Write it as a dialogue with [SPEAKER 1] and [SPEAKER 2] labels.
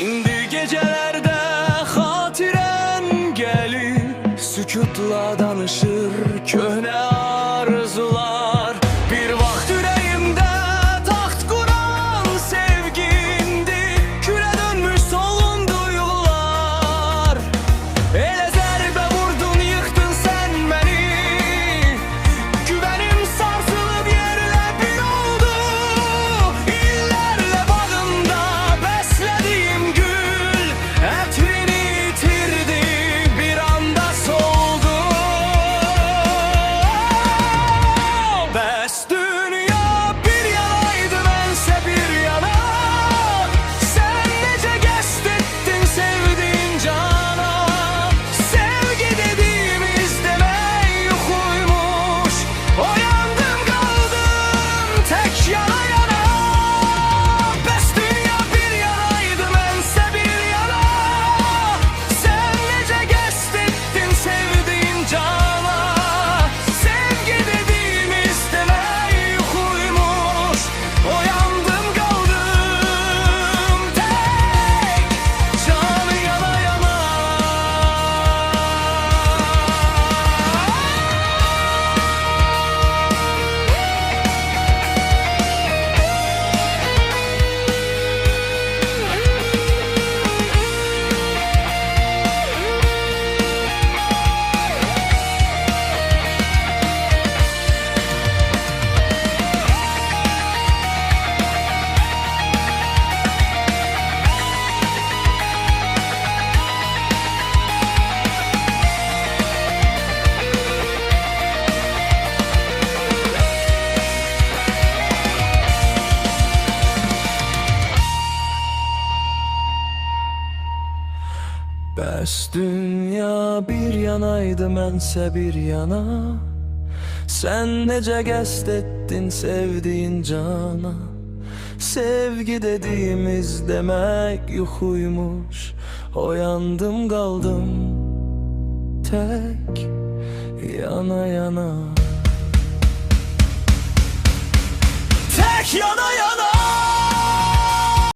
[SPEAKER 1] İndi gecelerde hatiren gelip sükutla danışır köhne arzular. Bir vaxt yüreğimde taxt kuran sevgindi, küle dönmüş solgun duygular. Ele zərbə vurdun, yıktın sen beni, güvenim sarsılıp yerle bir oldu. İllerle bağımda beslediğim gül ətrini yitirdi, bir anda soldu. Bəs dünya bir yanaydı, bense bir yana. Sen nece gest ettin sevdiğin cana. Sevgi dediğimiz demek yokuymuş. Uyandım kaldım tek yana yana. Bəs dünya bir yanaydı, bense bir yana. Sen nece gest ettin sevdiğin cana. Sevgi dediğimiz demek yokuymuş. Uyandım kaldım tek canı yana yana. Bəs dünya bir yanaydı, mənsə bir yana. Sen nece gest ettin sevdiğin cana. Sevgi dediğimiz demek yuhuymuş. Uyandım kaldım tek yana yana. Tek yana yana.